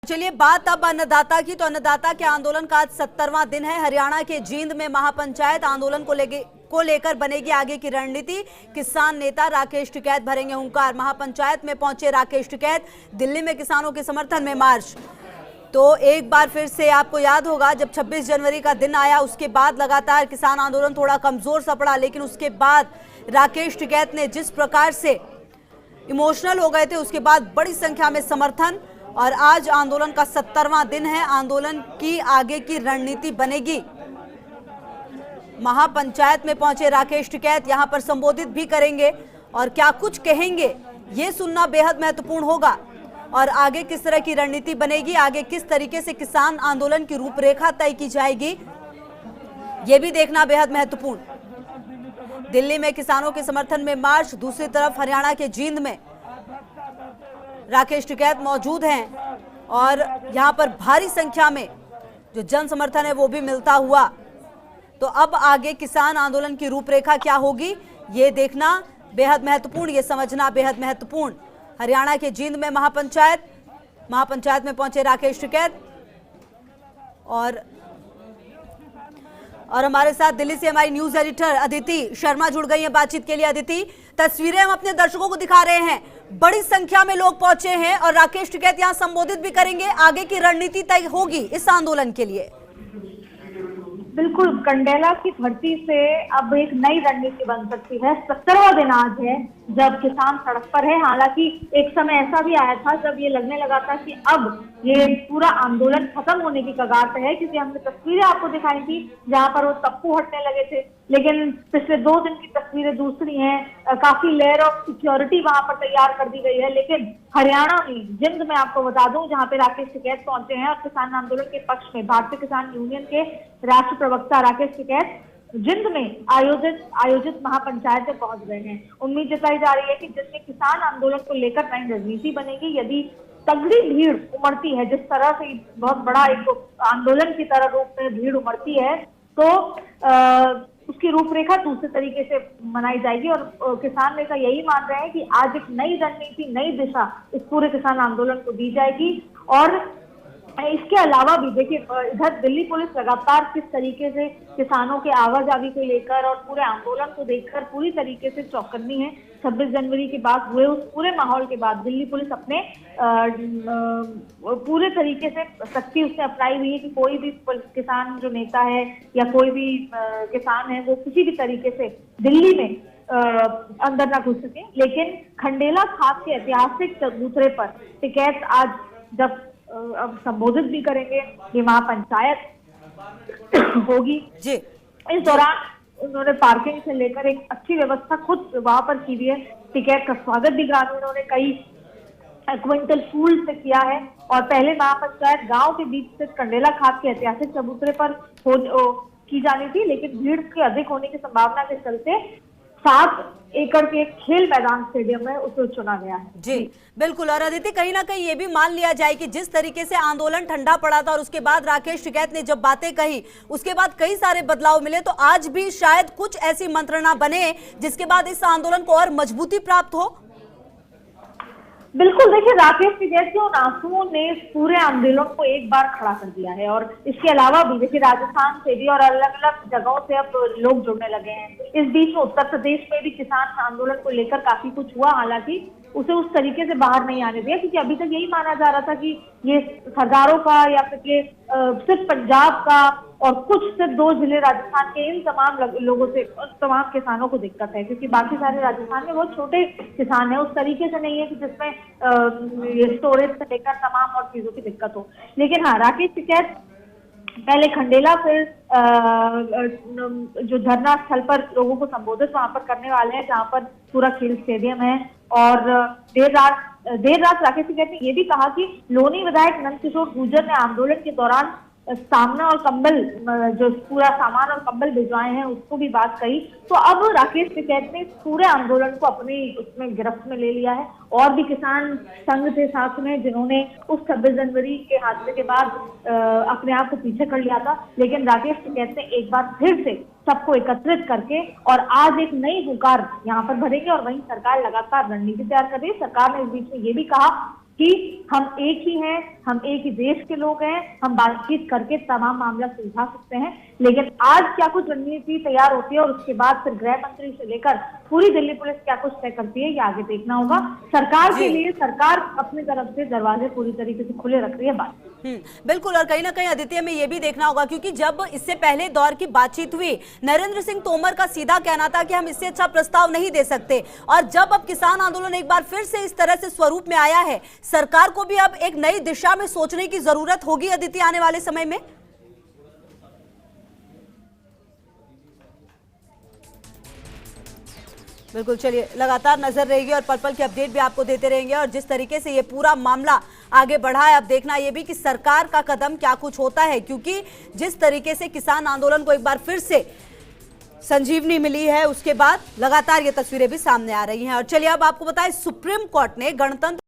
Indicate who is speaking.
Speaker 1: चलिए बात अब अन्नदाता की। तो अन्नदाता के आंदोलन का आज 70वां दिन है। हरियाणा के जींद में महापंचायत आंदोलन को लेकर बनेगी आगे की रणनीति। किसान नेता राकेश टिकैत भरेंगे हुंकार। महापंचायत में पहुंचे राकेश टिकैत। दिल्ली में किसानों के समर्थन में मार्च। तो एक बार फिर से आपको याद होगा, जब 26 जनवरी का दिन आया उसके बाद लगातार किसान आंदोलन थोड़ा कमजोर सा पड़ा, लेकिन उसके बाद राकेश टिकैत ने जिस प्रकार से इमोशनल हो गए थे, उसके बाद बड़ी संख्या में समर्थन। और आज आंदोलन का 70वां दिन है। आंदोलन की आगे की रणनीति बनेगी। महापंचायत में पहुंचे राकेश टिकैत यहां पर संबोधित भी करेंगे और क्या कुछ कहेंगे ये सुनना बेहद महत्वपूर्ण होगा। और आगे किस तरह की रणनीति बनेगी, आगे किस तरीके से किसान आंदोलन की रूपरेखा तय की जाएगी, ये भी देखना बेहद महत्वपूर्ण। दिल्ली में किसानों के समर्थन में मार्च, दूसरी तरफ हरियाणा के जींद में राकेश टिकैत मौजूद हैं और यहां पर भारी संख्या में जो जन समर्थन है वो भी मिलता हुआ। तो अब आगे किसान आंदोलन की रूपरेखा क्या होगी ये देखना बेहद महत्वपूर्ण, ये समझना बेहद महत्वपूर्ण। हरियाणा के जींद में महापंचायत में पहुंचे राकेश टिकैत और हमारे साथ दिल्ली से हमारी न्यूज एडिटर अदिति शर्मा जुड़ गई हैं बातचीत के लिए। अदिति, तस्वीरें हम अपने दर्शकों को दिखा रहे हैं, बड़ी संख्या में लोग पहुंचे हैं और राकेश टिकैत यहां संबोधित भी करेंगे। आगे की रणनीति तय होगी इस आंदोलन के लिए।
Speaker 2: बिल्कुल, कंडेला की धरती से अब एक नई रणनीति बन सकती है। 70वां दिन आज है जब किसान सड़क पर है। हालांकि एक समय ऐसा भी आया था जब ये लगने लगा था कि अब ये पूरा आंदोलन खत्म होने की कगार पे है, क्योंकि हमने तस्वीरें आपको दिखाई थी जहां पर वो तप्पू हटने लगे थे। लेकिन पिछले 2 दिन की तस्वीरें दूसरी हैं। काफी लेयर ऑफ सिक्योरिटी वहां पर तैयार कर दी गई है। लेकिन हरियाणा में जिंद में आपको बता दूं, जहां पे राकेश टिकैत पहुंचे हैं और किसान आंदोलन के पक्ष में भारतीय किसान यूनियन के राष्ट्रीय प्रवक्ता राकेश टिकैत जिंद में आयोजित महापंचायत में पहुंच गए हैं। उम्मीद जताई जा रही है कि जिसमें किसान आंदोलन को लेकर नई रणनीति बनेगी। यदि तगड़ी भीड़ उमड़ती है, जिस तरह से बहुत बड़ा एक आंदोलन की तरह रूप में भीड़ उमड़ती है, तो उसकी रूपरेखा दूसरे तरीके से मनाई जाएगी। और किसान नेता यही मान रहे हैं कि आज एक नई रणनीति, नई दिशा इस पूरे किसान आंदोलन को दी जाएगी। और इसके अलावा भी देखिए, इधर दिल्ली पुलिस लगातार किस तरीके से किसानों के आवाजाही को लेकर और पूरे आंदोलन को देखकर पूरी तरीके से चौकन्नी है। 26 जनवरी के बाद हुए उस पूरे माहौल के बाद दिल्ली पुलिस अपने पूरे तरीके से सख्ती उसने अपनाई हुई है कि कोई भी किसान जो नेता है या कोई भी किसान है वो किसी भी तरीके से दिल्ली में अंदर ना घुस सके। लेकिन खंडेला खास के ऐतिहासिक चबूतरे पर टिकैत आज जब अब संबोधित भी करेंगे, ये महापंचायत होगी जी। इस दौरान उन्होंने पार्किंग से लेकर एक अच्छी व्यवस्था खुद वहां पर की हुई है। टिकैत का स्वागत भी ग्रामीणों ने कई क्विंटल फूल से किया है। और पहले महापंचायत गांव के बीच स्थित कंडेला खाद के ऐतिहासिक चबूतरे पर की जानी थी, लेकिन भीड़ के अधिक होने की संभावना के चलते 7 एकड़ के खेल मैदान स्टेडियम है उसे चुना गया है
Speaker 1: जी। बिल्कुल। और अदिति, कहीं ना कहीं ये भी मान लिया जाए कि जिस तरीके से आंदोलन ठंडा पड़ा था और उसके बाद राकेश टिकैत ने जब बातें कही, उसके बाद कई सारे बदलाव मिले, तो आज भी शायद कुछ ऐसी मंत्रणा बने जिसके बाद इस आंदोलन को और मजबूती प्राप्त हो।
Speaker 2: बिल्कुल, देखिए, राकेश टिकैत के उन आंसुओं ने इस पूरे आंदोलन को एक बार खड़ा कर दिया है। और इसके अलावा भी देखिए, राजस्थान से भी और अलग अलग जगहों से अब लोग जुड़ने लगे हैं। इस बीच में उत्तर प्रदेश में भी किसान आंदोलन को लेकर काफी कुछ हुआ, हालांकि उसे उस तरीके से बाहर नहीं आने दिया, क्योंकि अभी तक यही माना जा रहा था कि ये सरदारों का या फिर ये सिर्फ पंजाब का और कुछ सिर्फ 2 जिले राजस्थान के, इन तमाम लोगों से, तमाम किसानों को दिक्कत है, क्योंकि बाकी सारे राजस्थान में बहुत छोटे किसान है। उस तरीके से नहीं है कि जिसमें ये स्टोरेज से लेकर तमाम और चीजों की दिक्कत हो। लेकिन हाँ, राकेश टिकैत पहले खंडेला, फिर जो धरना स्थल पर लोगों को संबोधित वहां पर करने वाले हैं, जहां पर पूरा खेल स्टेडियम है। और देर रात राकेश टिकैत ने यह भी कहा कि लोनी विधायक नंदकिशोर गुर्जर ने आंदोलन के दौरान सामना और कंबल, जो पूरा सामान और कंबल भिजवाए हैं, उसको भी बात कही। तो अब राकेश टिकैत ने पूरे आंदोलन को अपनी उसमें गिरफ्त में ले लिया है। और भी किसान संघ थे साथ में, जिन्होंने उस 26 जनवरी के हादसे के बाद अपने आप को पीछे कर लिया था। लेकिन राकेश टिकैत ने एक बार फिर से सबको एकत्रित करके और आज एक नई हुंकार यहाँ पर भरेंगे। और वहीं सरकार लगातार रणनीति तैयार कर रही है। सरकार ने इस बीच में ये भी कहा कि हम एक ही हैं, हम एक ही देश के लोग हैं, हम बातचीत करके तमाम मामला सुलझा सकते हैं। लेकिन आज क्या कुछ रणनीति तैयार होती है और उसके बाद फिर गृह मंत्री से लेकर पूरी दिल्ली पुलिस क्या कुछ तय करती है, ये आगे देखना होगा। सरकार के लिए सरकार अपनी तरफ से दरवाजे पूरी तरीके से खुले रख रही है बात।
Speaker 1: बिल्कुल, और कहीं ना कहीं आदित्य में ये भी देखना होगा, क्योंकि जब इससे पहले दौर की बातचीत हुई, नरेंद्र सिंह तोमर का सीधा कहना था कि हम इससे अच्छा प्रस्ताव नहीं दे सकते। और जब अब किसान आंदोलन एक बार फिर से इस तरह से स्वरूप में आया है, सरकार को भी अब एक नई दिशा में सोचने की जरूरत होगी आदित्य आने वाले समय में। बिल्कुल, चलिए लगातार नजर रहेगी और पल पल की अपडेट भी आपको देते रहेंगे। और जिस तरीके से ये पूरा मामला आगे बढ़ा है, अब देखना ये भी कि सरकार का कदम क्या कुछ होता है, क्योंकि जिस तरीके से किसान आंदोलन को एक बार फिर से संजीवनी मिली है, उसके बाद लगातार ये तस्वीरें भी सामने आ रही हैं। और चलिए अब आपको बताएं, सुप्रीम कोर्ट ने गणतंत्र